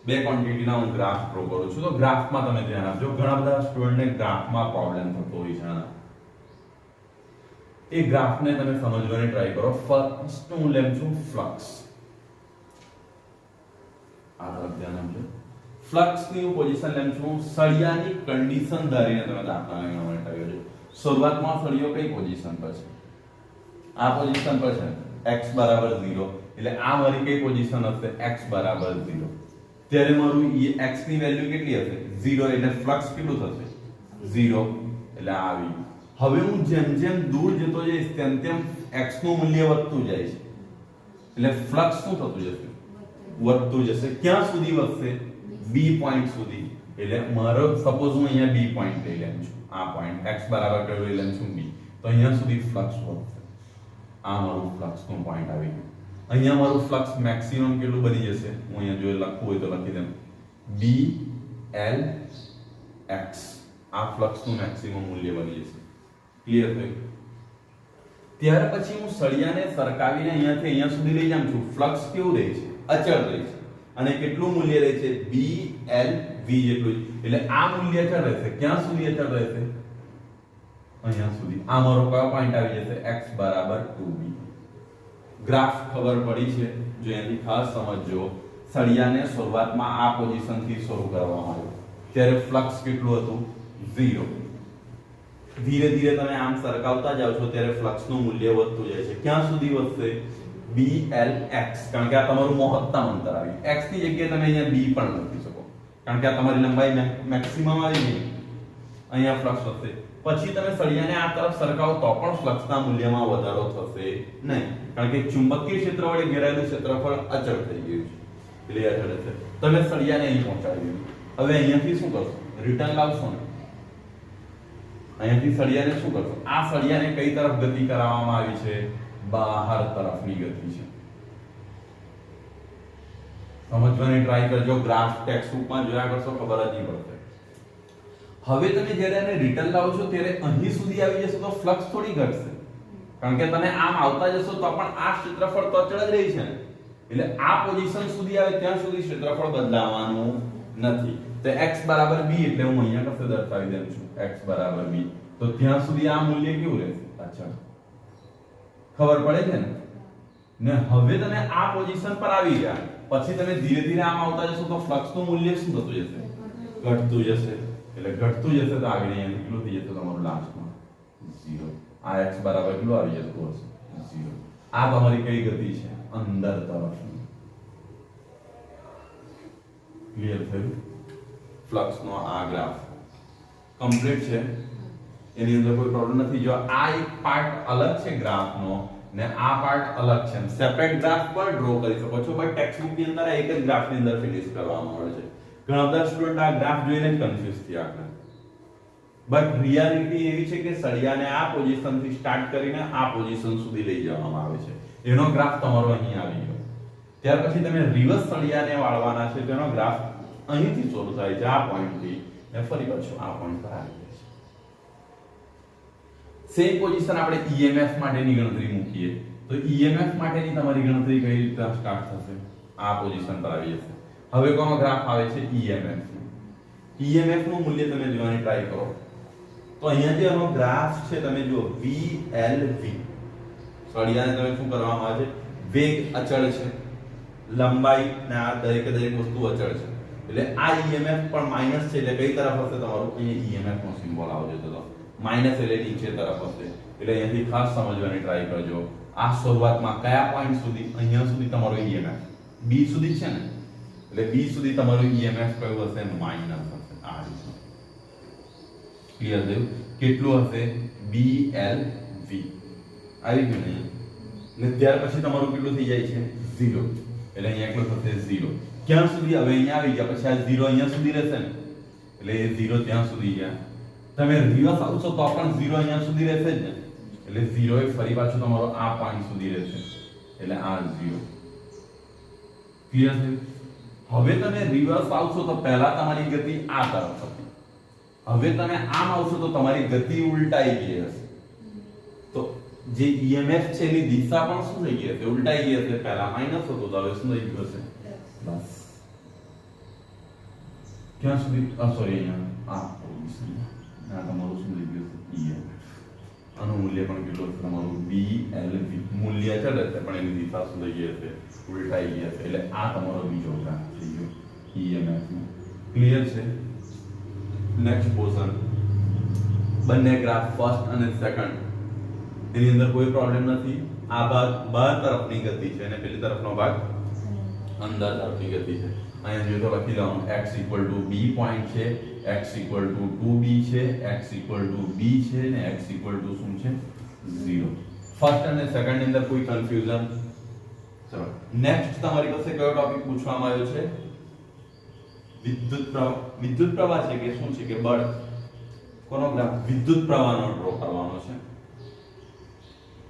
બે ક્વોન્ટિટીના હું ગ્રાફ ડ્રો કરું છું તો ગ્રાફમાં તમે ધ્યાન આપજો ઘણા બધા સ્ટુડન્ટને ગ્રાફમાં પ્રોબ્લેમ થતો હોય છે એ ગ્રાફને તમે સમજવાની ટ્રાય કરો ફર્સ્ટ હું લેમ છું ફ્લક્સ આ તરફ ધ્યાન આપજો ફ્લક્સ ની હું પોઝિશન લેમ છું સળિયાની કન્ડિશન ધારીને તમે દાખલાને ગણવાની ટ્રાય કરજો શરૂઆતમાં સળિયો કઈ પોઝિશન પર છે આ પોઝિશન પર છે x બરાબર 0 એટલે આ મારી કઈ પોઝિશન હશે x બરાબર 0 ત્યારે મારું x ની વેલ્યુ કેટલી હશે 0 એટલે ફ્લક્સ કેટલું થશે 0 એટલે આ આવી હવે હું જેમ જેમ દૂર જતો જઈશ તેમ તેમ x નું મૂલ્ય વધતું જાય છે એટલે ફ્લક્સ શું થતું જશે વધતું જશે ક્યાં સુધી વધશે b પોઈન્ટ સુધી એટલે મારો સપોઝ હું અહીંયા b પોઈન્ટ લઈ લઉં છું આ પોઈન્ટ x બરાબર કયો લઈ લઉં છું b તો અહીંયા સુધી ફ્લક્સ વધશે આ મારું ફ્લક્સ નું પોઈન્ટ આવી ગયું અહીંયા મારું ફ્લક્સ મેક્સિમમ કેટલું બની જશે હું અહીંયા જો લખવું હોય તો લખી દઉં b l x આ ફ્લક્સ નું મેક્સિમમ મૂલ્ય બની જશે ક્લિયર થયું ત્યાર પછી હું સળિયાને સરકાવીને અહીંયાથી અહીંયા સુધી લઈ જાઉં છું ફ્લક્સ કેવું રહે છે અચળ રહે છે અને કેટલું મૂલ્ય રહે છે b l v જેટલું એટલે આ મૂલ્ય અચળ રહેશે ક્યાં સુધી અચળ રહેશે અહીંયા સુધી આ મારો કયો પોઈન્ટ આવી જશે x બરાબર 2b ગ્રાફ ખબર પડી છે જો એની ખાસ સમજો સળિયાને શરૂઆતમાં આ પોઝિશનથી શરૂ કરવામાં આવ્યો ત્યારે ફ્લક્સ કેટલું હતું 0 ધીરે ધીરે તમે આમ સરકાવતા જાવ છો ત્યારે ફ્લક્સનું મૂલ્ય વધતું જાય છે ક્યાં સુધી વધશે b l x કારણ કે આ તમારું મહત્તમ અંતર આવ્યું x ની જગ્યાએ તમે અહીંયા b પણ લખી શકો કારણ કે આ તમારી લંબાઈ મેક્સિમમ આવી ગઈ અહીંયા ફ્લક્સ વધશે પછી તમે સળિયાને આ તરફ સરકાવો તો પણ ફ્લક્સના મૂલ્યમાં વધારો થશે નહીં કારણ કે ચુંબકીય ક્ષેત્ર વડે ઘેરાયેલું ક્ષેત્રફળ અચળ થઈ ગયું છે એટલે અચળ છે તમે સળિયાને અહીં પહોંચાડી દીધું હવે અહીંયાથી શું કરશો રિટર્ન લાવશો ને અહીંયાથી સળિયાને શું કરશો આ સળિયાને કઈ તરફ ગતિ કરાવવામાં આવી છે બહાર તરફની ગતિ છે સમજવાની ટ્રાય કરજો ગ્રાફ ટેક્સ્ટ બુકમાં જોયા કરશો ખબર જ નહીં પડશે હવે તમે જ્યારે આને રિટર્ન લાવો છો ત્યારે અહીં સુધી આવી જશો તો ફ્લક્સ થોડી ઘટશે કારણ કે તમે આમ આવતા જશો તો પણ આ ક્ષેત્રફળ તો અચળ જ રહી છે ને એટલે આ પોઝિશન સુધી આવે ત્યાં સુધી ક્ષેત્રફળ બદલાવાનું નથી તો x બરાબર b એટલે હું અહીંયા કશે દર્શાવી દઉં છું x બરાબર b તો ત્યાં સુધી આ મૂલ્ય કેવું રહેશે અચળ ખબર પડે છે ને હવે તમે આ પોઝિશન પર આવી ગયા પછી તમે ધીરે ધીરે આમ આવતા જશો તો ફ્લક્સ નું મૂલ્ય શું થતું જશે ઘટતું જશે એટલે ઘટતું જશે તો આગળ અહીંયા કેટલું થઈ જશે તમારું લાસ્ટમાં 0 આ x બરાબર કેટલું આવી જતું હશે 0 આ તમારી કઈ ગતિ છે અંદર તરફની ક્લિયર થયું ફ્લક્સ નો આ ગ્રાફ કમ્પ્લીટ છે એની અંદર કોઈ પ્રોબ્લેમ નથી જો આ એક પાર્ટ અલગ છે ગ્રાફનો ને આ પાર્ટ અલગ છે સેપરેટ ગ્રાફ પર ડ્રો કરી શકો છો બટ ટેક્સ્ટ બુક ની અંદર આ એક જ ગ્રાફ ની અંદર ફિનિશ કરવામાં આવે છે ઘણા બધા સ્ટુડન્ટ આ ગ્રાફ જોઈને કન્ફ્યુઝ થયા છે બટ રિયાલિટી એવી છે કે સળિયાને આ પોઝિશન થી સ્ટાર્ટ કરીને આ પોઝિશન સુધી લઈ જવામાં આવે છે એનો ગ્રાફ તમારો અહીં આવી ગયો ત્યાર પછી તમે રિવર્સ સળિયાને વાળવાના છે તેનો ગ્રાફ અહીંથી શરૂ થાય છે આ પોઈન્ટ થી ને ફરી પાછું આ પોઈન્ટ પર આવી જાય છે સેમ પોઝિશન આપણે EMF માટેની ગણતરી મૂકીએ તો EMF માટેની તમારી ગણતરી કઈ રીતે સ્ટાર્ટ થશે આ પોઝિશન પર આવી જશે હવે કોનો ગ્રાફ આવે છે EMF નું મૂલ્ય તમે જોવાની ટ્રાય કરો તો અહીંયા જે આનો ગ્રાફ છે તમે જુઓ VLV સળિયાને તમે શું કરવામાં આવે છે વેગ અચળ છે લંબાઈ ને આ દરેકે દરેક વસ્તુ અચળ છે એટલે આ EMF પણ માઈનસ છે એટલે કઈ તરફ હશે તમારું અહીંયા EMF નો સિમ્બોલ આવજો તો માઈનસ એટલે નીચે તરફ હશે એટલે અહીંયાથી ખાસ સમજવાની ટ્રાય કરજો આ શરૂઆતમાં કયા પોઈન્ટ સુધી અહીંયા સુધી તમારો EMF B સુધી છે ને એટલે B સુધી તમારું EMF કયું હશે માઈનસ હશે આ રીતે ક્લિયર થયું કેટલું હશે BLV આવી ગયું ને એટલે ત્યાર પછી તમારું કેટલું થઈ જાય છે 0 એટલે અહીંયા કેટલું થશે 0 ક્યાં સુધી હવે અહીંયા આવી ગયા પછી આ 0 અહીંયા સુધી રહેશે ને એટલે એ 0 ત્યાં સુધી ગયા તમે રિવર્સ આવશો તો પણ 0 અહીંયા સુધી રહેશે જ ને એટલે 0 એ ફરી પાછું તમારો આ પોઈન્ટ સુધી રહેશે એટલે આ 0 ક્લિયર થયું હવે તમે રિવર્સ આવશો તો પહેલા તમારી ગતિ આ તરફ હતી, હવે તમે આમ આવશો તો તમારી ગતિ ઉલટાઈ ગઈ હશે, તો જે EMF છે એની દિશા પણ શું થઈ ગઈ હશે, ઉલટાઈ ગઈ હશે. પહેલા માઈનસ હતો તો હવે શું થઈ ગયું હશે, પ્લસ. ક્યાં સુધી, સોરી અહીંયા આ તમારું શું થઈ ગયું છે, EMF. આનું મૂલ્ય પણ કેટલું હશે તમારું, BLV. મૂલ્ય ચડે છે પણ એની દિશા શું થઈ ગઈ હશે, ઉલટાઈ ગઈ હશે. એટલે આ તમારો બીજો ગ્રાફ થઈ ગયો EMF નો. ક્લિયર છે? નેક્સ્ટ પોર્શન, બંને ગ્રાફ ફર્સ્ટ અને સેકન્ડ, એની અંદર કોઈ પ્રોબ્લેમ નથી. આ ભાગ બહાર તરફની ગતિ છે અને પેલી તરફનો ભાગ અંદર તરફની ગતિ છે. અહીંયા જો તો લખી દઉં x b પોઈન્ટ છે, x 2b છે, x b છે ને x શું છે 0. ફર્સ્ટ અને સેકન્ડ ની અંદર કોઈ કન્ફ્યુઝન? ચલો નેક્સ્ટ તમારી પાસે કયો ટોપિક પૂછવામાં આવ્યો છે, વિદ્યુત પ્રવાહ. વિદ્યુત પ્રવાહ છે કે શું છે કે બળ, કોનો ગ્રાફ, વિદ્યુત પ્રવાહનો ડ્રો કરવાનો છે.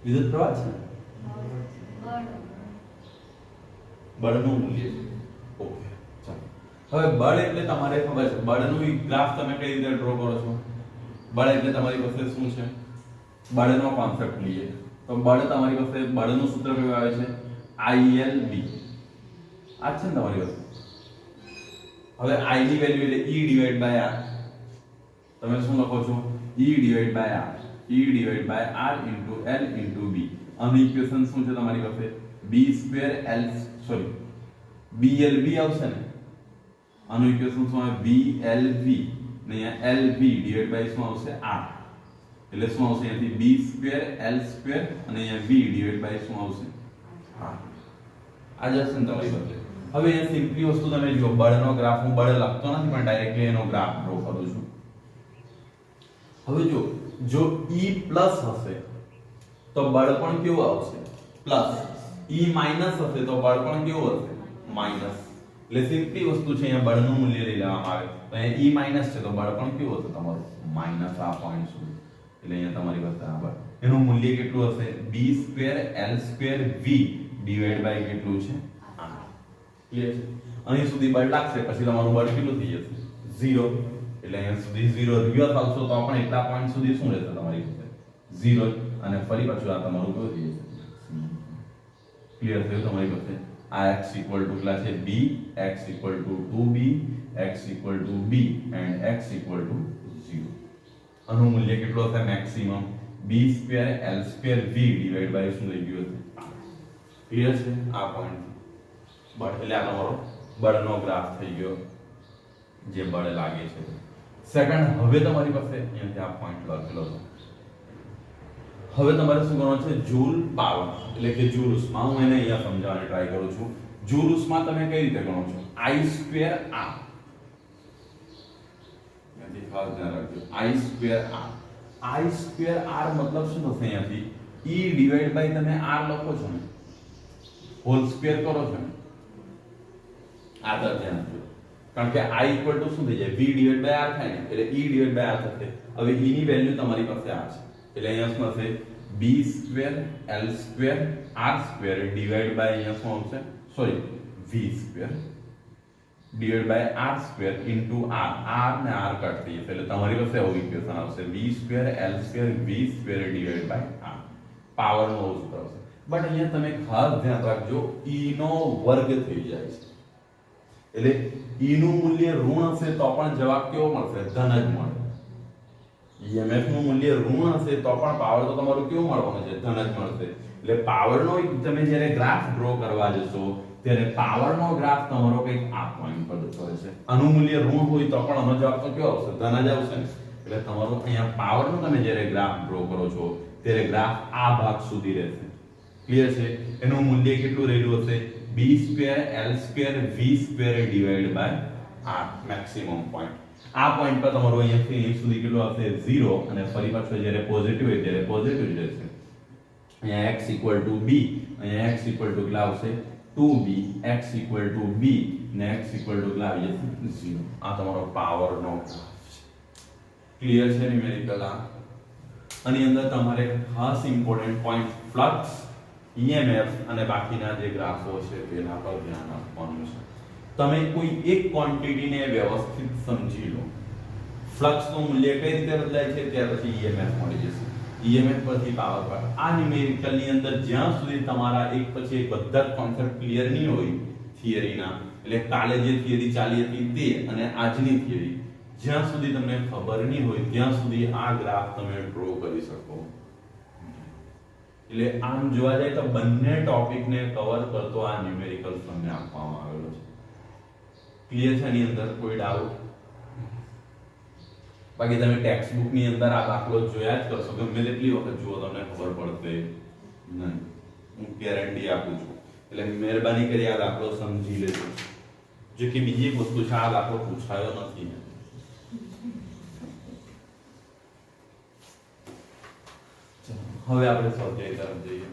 વિદ્યુત પ્રવાહ છે, બળનું મૂલ્ય છે. ઓકે ચાલો, હવે બળ એટલે તમારે ખબર છે, બળનું ગ્રાફ તમે કઈ રીતે ડ્રો કરો છો. બળ એટલે તમારી પાસે શું છે, બળનો કોન્સેપ્ટ લઈએ તો બળ તમારી પાસે બળનું સૂત્ર કયું આવે છે, ILB. આ છે ને તમારી પાસે. હવે I ની વેલ્યુ એટલે E/R. તમે શું લખો છો, E/R, E/R into L into B. આનું ઇક્વેશન શું છે તમારી પાસે, BLV આવશે ને. આનું ઇક્વેશન શું આવે, BLV ને અહીંયા LV ડિવાઇડ બાય શું આવશે, R. એટલે શું આવશે અહીંયાથી B² L² અને અહીંયા V ડિવાઇડ બાય શું આવશે, R. આ જશે ને તમારી પાસે. હવે અહીંયા સિમ્પલી વસ્તુ તમે જો, બળનો ગ્રાફ હું બળ લખતો નથી પણ ડાયરેક્ટલી એનો ગ્રાફ ડ્રો કરું છું. હવે જો E પ્લસ હશે તો બળ પણ કેવું આવશે, પ્લસ. E માઈનસ હશે તો બળ પણ કેવું હશે, માઈનસ. એટલે સિમ્પલી વસ્તુ છે, અહીંયા બળનું મૂલ્ય લઈ લેવામાં આવે તો અહીંયા E માઈનસ છે તો બળ પણ કેવું હશે તમારું, માઈનસ આ પોઈન્ટ સુધી. એટલે અહીંયા તમારી પાસે આ બળ, એનું મૂલ્ય કેટલું હશે, B² L² V divide by કેટલું છે, ક્લિયર છે. અહીં સુધી બળ લાગશે પછી તમારું બળ કેટલું થઈ જશે, 0. એટલે અહીંયા સુધી 0 રિવર્સ આવશો તો પણ એટલા પોઈન્ટ સુધી શું રહેશે તમારી પાસે, 0. અને ફરી પાછું આ તમારું કેવું થઈ જશે, ક્લિયર થયું તમારી પાસે. આ x કેટલા છે, b, x 2b, x b and x 0. આનું મૂલ્ય કેટલું હશે, maximum B² L² V divide by શું થઈ ગયું હશે, ક્લિયર છે. આ પોઈન્ટ બળ એટલે આ તમારો બળનો ગ્રાફ થઈ ગયો, જે બળ લાગે છે. સેકન્ડ, હવે તમારી પાસે અહીંયાથી આ પોઈન્ટ લખેલો છે. હવે તમારે શું કરવાનું છે, જૂલ પાવર એટલે કે જૂલ ઉષ્મા. હું એને અહીંયા સમજાવવાની ટ્રાય કરું છું. જૂલ ઉષ્મા તમે કઈ રીતે ગણો છો, I²R. અહીંયાથી ખાસ ધ્યાન રાખજો, I²R મતલબ શું થશે, અહીંયાથી E ડિવાઇડ બાય તમે R લખો છો ને, હોલ સ્ક્વેર કરો છો ને, આ તરફ ધ્યાન આપજો. કારણ કે I શું થઈ જાય, V ડિવાઇડ બાય R થાય ને, એટલે E ડિવાઇડ બાય R થશે. હવે E ની વેલ્યુ તમારી પાસે આ છે, એટલે અહીંયા શું હશે, B² L² R² divide by અહીંયા શું આવશે, sorry V² divide by R² into R. R ને R કટ થઈ જશે એટલે તમારી પાસે આવું ઇક્વેશન આવશે, B² L² V² divide by R. Power નો સૂત્ર આવશે. બટ અહીંયા તમે ખાસ ધ્યાન રાખજો, E નો વર્ગ થઈ જાય છે. એટલે E નું મૂલ્ય ઋણ હશે તો પણ જવાબ કેવો મળશે, ધન જ મળે. EMF નું મૂલ્ય ઋણ હશે તો પણ પાવર તો તમારું કેવું મળવાનું છે, ધન જ મળશે. એટલે પાવરનો તમે જ્યારે ગ્રાફ ડ્રો કરવા જશો ત્યારે પાવરનો ગ્રાફ તમારો કંઈક આ પોઈન્ટ પર જતો રહેશે. આનું મૂલ્ય ઋણ હોય તો પણ આનો જવાબ તો કેવો આવશે, ધન જ આવશે ને. એટલે તમારો અહીંયા પાવરનો તમે જ્યારે ગ્રાફ ડ્રો કરો છો ત્યારે ગ્રાફ આ ભાગ સુધી રહેશે, ક્લિયર છે. એનું મૂલ્ય કેટલું રહેલું હશે, B² L² V² divide by R, maximum point. આ પોઈન્ટ પર તમારું અહીંયાથી અહીં સુધી કેટલું આવશે, 0. અને ફરી પાછું જ્યારે પોઝિટિવ હોય ત્યારે પોઝિટિવ જ રહેશે. અહીંયા x b, અહીંયા x કેટલા આવશે, 2b, x b ને x કેટલા આવી જશે, 0. આ તમારો પાવરનો ગ્રાફ છે, ક્લિયર છે ન્યુમેરિકલ. આની અંદર તમારે ખાસ ઇમ્પોર્ટન્ટ પોઈન્ટ ફ્લક્સ, EMF અને બાકીના જે ગ્રાફો છે તેના પર ધ્યાન આપવાનું છે. તમે કોઈ એક ક્વોન્ટિટીને વ્યવસ્થિત સમજી લો. ફ્લક્સનું મૂલ્ય કઈ રીતે બદલાય છે, ત્યાર પછી ઈએમએફ મળી જશે. ઈએમએફ પરથી પાવર પર. આ ન્યુમેરિકલની અંદર જ્યાં સુધી તમારા એક પછી એક બધા જ કોન્સેપ્ટ ક્લિયર નહીં હોય થિયરીના, એટલે કાલે જે થિયરી ચાલી હતી તે અને આજની થિયરી જ્યાં સુધી તમને ખબર નહીં હોય ત્યાં સુધી આ ગ્રાફ તમે ડ્રો કરી શકો. એટલે આમ જોવા જાય તો બંને ટોપિકને કવર કરતો આ ન્યુમેરિકલ તમને આપવામાં આવેલો છે. ક્લિયર છે? એની અંદર કોઈ ડાઉટ? બાકી તમે ટેક્સ્ટ બુક ની અંદર આ દાખલો જોયા જ કરશો, ગમે તેટલી વખત જુઓ તમને ખબર પડશે નહીં. હું ગેરંટી આપું છું. એટલે મહેરબાની કરી આ દાખલો સમજી લેજો. જો કે બીજી એક વસ્તુ છે, આ દાખલો પૂછાયો નથી. હવે આપણે સ્વાધ્યાય તરફ જઈએ.